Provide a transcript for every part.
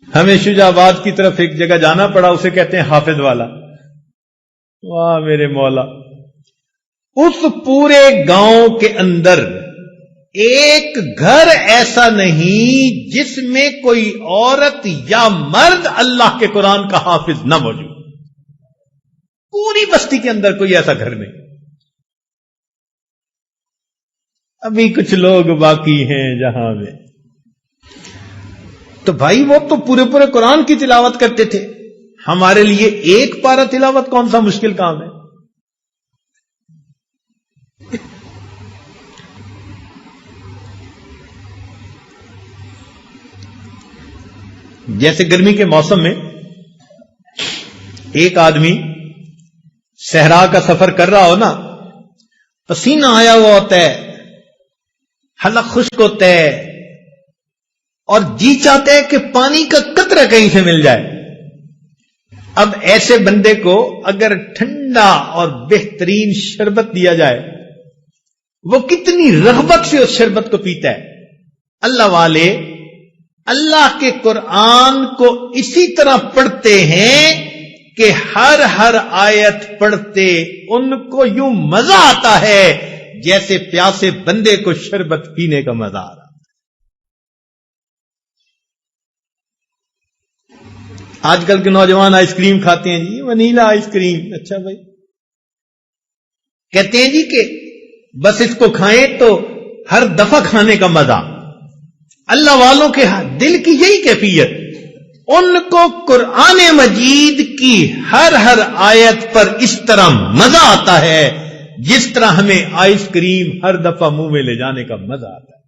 ہمیں شجاعت کی طرف ایک جگہ جانا پڑا، اسے کہتے ہیں حافظ والا. واہ میرے مولا، اس پورے گاؤں کے اندر ایک گھر ایسا نہیں جس میں کوئی عورت یا مرد اللہ کے قرآن کا حافظ نہ موجود. پوری بستی کے اندر کوئی ایسا گھر نہیں. ابھی کچھ لوگ باقی ہیں جہاں میں. تو بھائی وہ تو پورے قرآن کی تلاوت کرتے تھے. ہمارے لیے ایک پارہ تلاوت کون سا مشکل کام ہے؟ جیسے گرمی کے موسم میں ایک آدمی صحرا کا سفر کر رہا ہو نا، پسینہ آیا ہوا ہوتا ہے، حلق خشک ہوتا ہے، اور جی چاہتا ہے کہ پانی کا قطرہ کہیں سے مل جائے. اب ایسے بندے کو اگر ٹھنڈا اور بہترین شربت دیا جائے، وہ کتنی رغبت سے اس شربت کو پیتا ہے. اللہ والے اللہ کے قرآن کو اسی طرح پڑھتے ہیں کہ ہر آیت پڑھتے ان کو یوں مزہ آتا ہے جیسے پیاسے بندے کو شربت پینے کا مزہ آ رہا. آج کل کے نوجوان آئس کریم کھاتے ہیں جی، ونیلا آئس کریم. اچھا بھائی، کہتے ہیں جی کہ بس اس کو کھائیں تو ہر دفعہ کھانے کا مزہ. اللہ والوں کے دل کی یہی کیفیت، ان کو قرآن مجید کی ہر آیت پر اس طرح مزہ آتا ہے جس طرح ہمیں آئس کریم ہر دفعہ منہ میں لے جانے کا مزہ آتا ہے.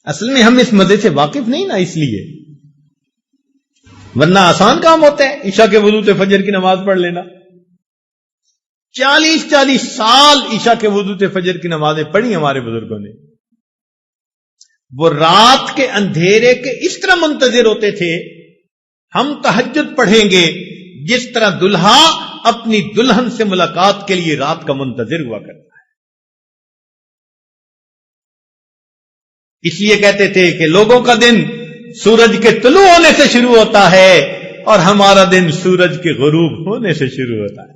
اصل میں ہم اس مزے سے واقف نہیں نا، اس لیے، ورنہ آسان کام ہوتا ہے عشاء کے وضو سے فجر کی نماز پڑھ لینا. 40 سال عشاء کے وضو سے فجر کی نمازیں پڑھی ہمارے بزرگوں نے. وہ رات کے اندھیرے کے اس طرح منتظر ہوتے تھے، ہم تہجد پڑھیں گے جس طرح دلہا اپنی دلہن سے ملاقات کے لیے رات کا منتظر ہوا کرتا ہے. اس لیے کہتے تھے کہ لوگوں کا دن سورج کے طلوع ہونے سے شروع ہوتا ہے اور ہمارا دن سورج کے غروب ہونے سے شروع ہوتا ہے.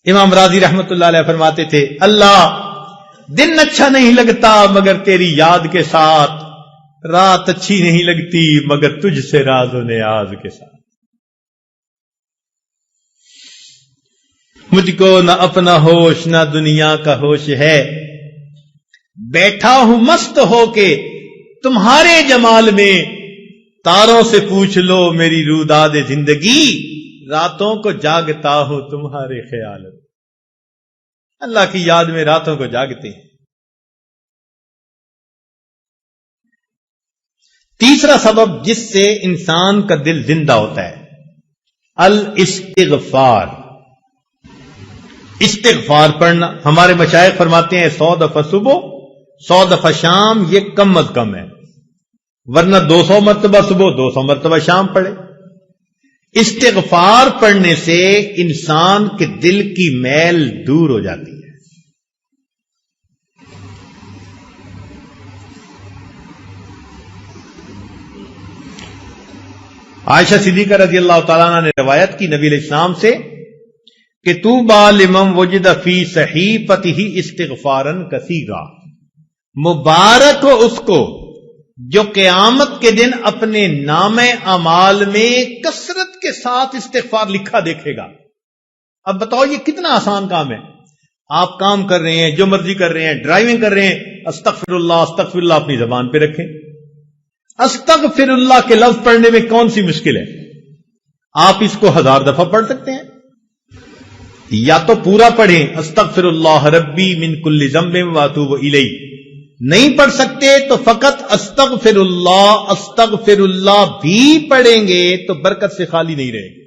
امام راضی رحمت اللہ علیہ فرماتے تھے، اللہ دن اچھا نہیں لگتا مگر تیری یاد کے ساتھ، رات اچھی نہیں لگتی مگر تجھ سے راز و نیاز کے ساتھ. مجھ کو نہ اپنا ہوش نہ دنیا کا ہوش ہے، بیٹھا ہوں مست ہو کے تمہارے جمال میں، تاروں سے پوچھ لو میری روداد زندگی، راتوں کو جاگتا ہوں تمہارے خیال میں. اللہ کی یاد میں راتوں کو جاگتے ہیں. تیسرا سبب جس سے انسان کا دل زندہ ہوتا ہے، الاستغفار. استغفار پڑھنا. ہمارے مشائخ فرماتے ہیں 100 دفعہ صبح 100 دفعہ شام یہ کم از کم ہے، ورنہ 200 مرتبہ صبح 200 مرتبہ شام پڑھے. استغفار پڑھنے سے انسان کے دل کی میل دور ہو جاتی ہے. عائشہ صدیقہ رضی اللہ تعالیٰ عنہ نے روایت کی نبی علیہ السلام سے کہ طوبی لمن وجد فی صحیفتہ استغفارا کثیرا، مبارک ہو اس کو جو قیامت کے دن اپنے نامہ اعمال میں کثرت کے ساتھ استغفار لکھا دیکھے گا. اب بتاؤ یہ کتنا آسان کام ہے. آپ کام کر رہے ہیں، جو مرضی کر رہے ہیں، ڈرائیونگ کر رہے ہیں، استغفر اللہ اپنی زبان پہ رکھیں. استغفر اللہ کے لفظ پڑھنے میں کون سی مشکل ہے؟ آپ اس کو 1000 دفعہ پڑھ سکتے ہیں. یا تو پورا پڑھیں، استغفر اللہ ربی من کل ذنب واتوب الیہ. نہیں پڑھ سکتے تو فقط استغفر اللہ بھی پڑھیں گے تو برکت سے خالی نہیں رہے گے.